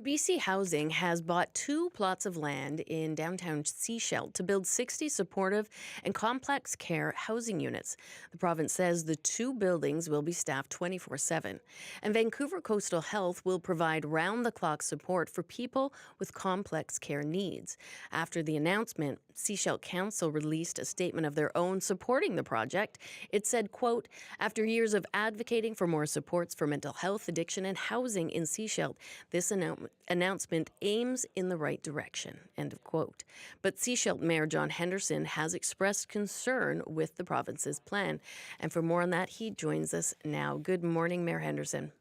BC Housing has bought 2 plots of land in downtown Sechelt to build 60 supportive and complex care housing units. The province says the 2 buildings will be staffed 24/7. And Vancouver Coastal Health will provide round-the-clock support for people with complex care needs. After the announcement, Sechelt Council released a statement of their own supporting the project. It said, quote, "After years of advocating for more supports for mental health, addiction and housing in Sechelt, this announcement aims in the right direction," end of quote. But Sechelt Mayor John Henderson has expressed concern with the province's plan. And for more on that, he joins us now. Good morning, Mayor Henderson.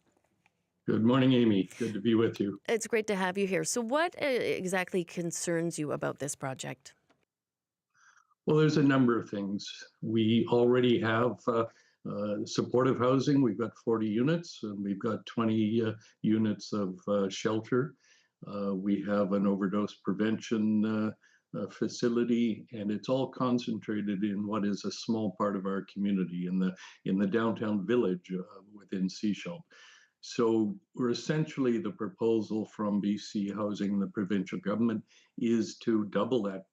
Good morning, Amy. Good to be with you. It's great to have you here. So what exactly concerns you about this project? Well, there's a number of things. We already have supportive housing. We've got 40 units, and we've got 20 units of shelter. We have an overdose prevention facility, and it's all concentrated in what is a small part of our community in the downtown village within Sechelt. So we're essentially, the proposal from BC Housing, the provincial government, is to double that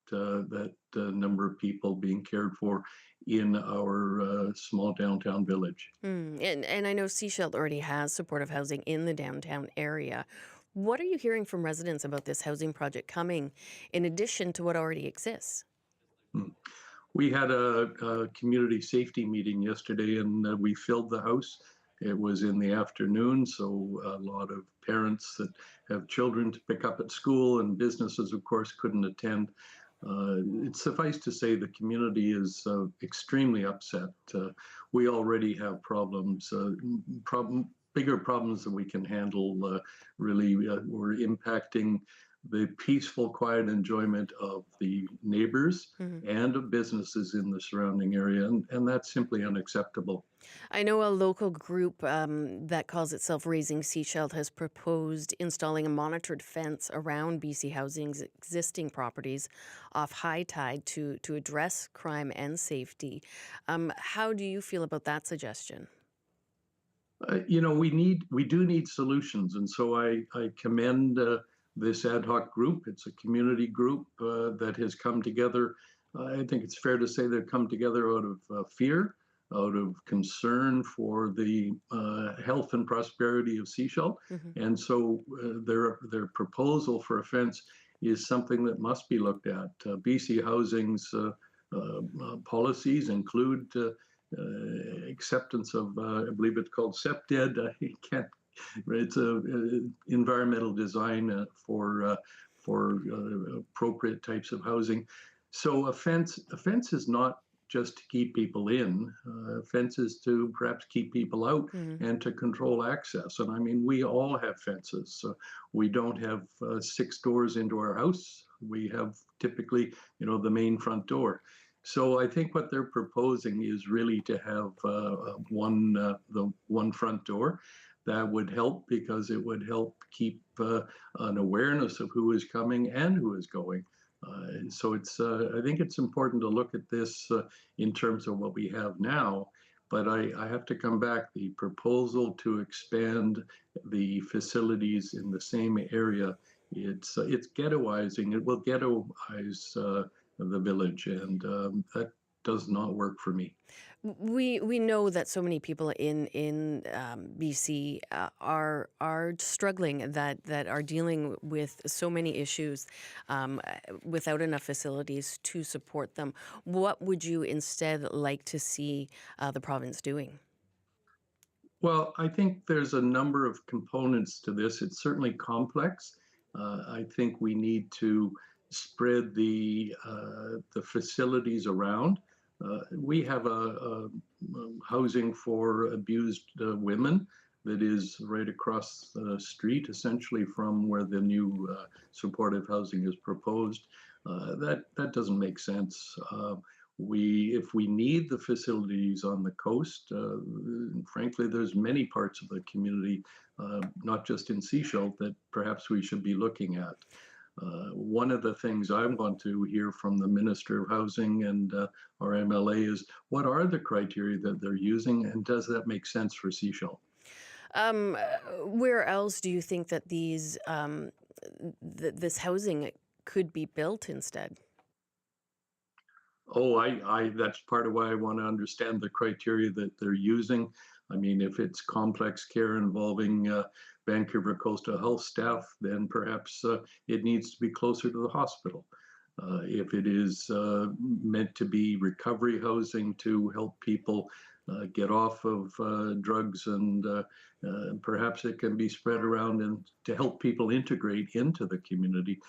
number of people being cared for in our small downtown village. And I know Sechelt already has supportive housing in the downtown area. What are you hearing from residents about this housing project coming in addition to what already exists? Hmm. We had a community safety meeting yesterday, and we filled the house. It was in the afternoon, so a lot of parents that have children to pick up at school and businesses, of course, couldn't attend. It's suffice to say the community is extremely upset. We already have problems, bigger problems than we can handle. Really, we're impacting the peaceful, quiet enjoyment of the neighbors and of businesses in the surrounding area, and that's simply unacceptable. I know a local group that calls itself Raising Sechelt has proposed installing a monitored fence around BC Housing's existing properties off high tide to address crime and safety. How do you feel about that suggestion? We do need solutions, and so I commend this ad hoc group. It's a community group that has come together. I think it's fair to say they've come together out of fear, out of concern for the health and prosperity of Sechelt. And so their proposal for a fence is something that must be looked at. BC Housing's policies include acceptance of, I believe it's called SEPTED. I can't. It's a environmental design for appropriate types of housing. So a fence is not just to keep people in. Fences to perhaps keep people out and to control access. And I mean, we all have fences. We don't have 6 doors into our house. We have typically, the main front door. So I think what they're proposing is really to have the one front door. That would help because it would help keep an awareness of who is coming and who is going. And so I think it's important to look at this in terms of what we have now. But I have to come back. The proposal to expand the facilities in the same area, it's ghettoizing. It will ghettoize the village, and that does not work for me. We know that so many people in BC are struggling, that are dealing with so many issues without enough facilities to support them. What would you instead like to see the province doing? Well, I think there's a number of components to this. It's certainly complex. I think we need to spread the facilities around. We have a housing for abused women that is right across the street, essentially from where the new supportive housing is proposed. That doesn't make sense. If we need the facilities on the coast, frankly, there's many parts of the community, not just in Sechelt, that perhaps we should be looking at. One of the things I want to hear from the Minister of Housing and our MLA is, what are the criteria that they're using, and does that make sense for Sechelt? Where else do you think that these this housing could be built instead? Oh, that's part of why I want to understand the criteria that they're using. I mean, if it's complex care involving Vancouver Coastal Health staff, then perhaps it needs to be closer to the hospital. If it is meant to be recovery housing to help people get off of drugs, and perhaps it can be spread around and to help people integrate into the community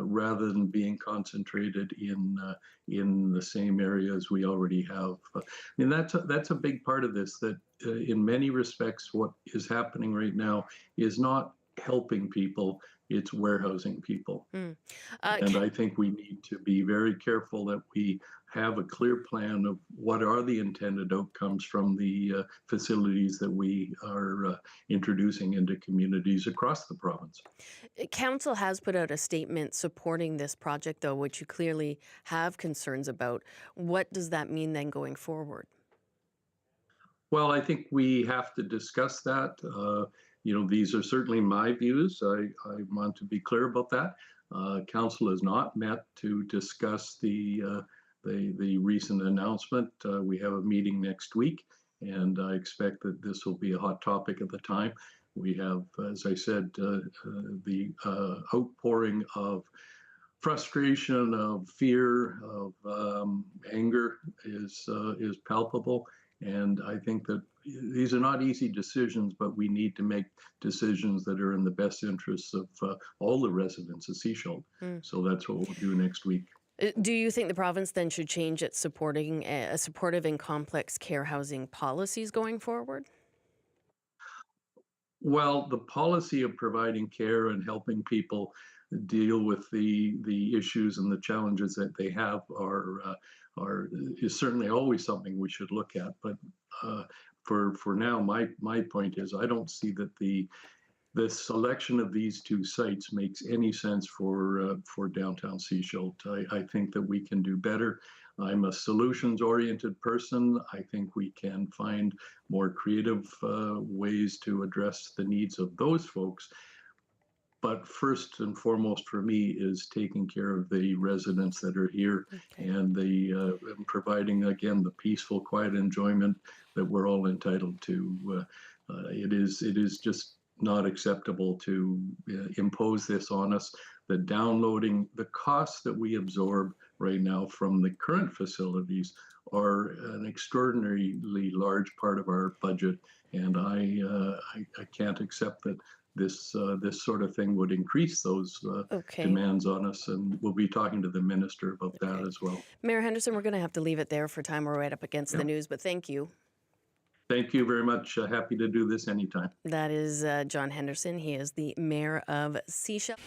rather than being concentrated in the same areas we already have. I mean, that's a big part of this. That in many respects, what is happening right now is not helping people; it's warehousing people. Mm. And I think we need to be very careful that we have a clear plan of what are the intended outcomes from the facilities that we are introducing into communities across the province. Council has put out a statement supporting this project, though, which you clearly have concerns about. What does that mean then going forward? Well, I think we have to discuss that. These are certainly my views. I want to be clear about that. Council has not met to discuss the recent announcement. We have a meeting next week, and I expect that this will be a hot topic at the time. We have, as I said, the outpouring of frustration, of fear, of anger is palpable, and I think that these are not easy decisions, but we need to make decisions that are in the best interests of all the residents of Sechelt. Mm. So that's what we'll do next week. Do you think the province then should change its supporting supportive and complex care housing policies going forward? Well, the policy of providing care and helping people deal with the issues and the challenges that they have are is certainly always something we should look at. But for now, my point is I don't see that the selection of these two sites makes any sense for downtown Sechelt. I think that we can do better. I'm a solutions-oriented person. I think we can find more creative ways to address the needs of those folks. But first and foremost for me is taking care of the residents that are here Okay. and the providing again the peaceful, quiet enjoyment that we're all entitled to. It is just not acceptable to impose this on us. The costs that we absorb right now from the current facilities are an extraordinarily large part of our budget, and I can't accept that this sort of thing would increase those Okay. demands on us, and we'll be talking to the minister about that Okay. as well. Mayor Henderson, we're going to have to leave it there for time. We're right up against the Yeah. news, but thank you. Thank you very much. Happy to do this anytime. That is John Henderson. He is the mayor of Sechelt.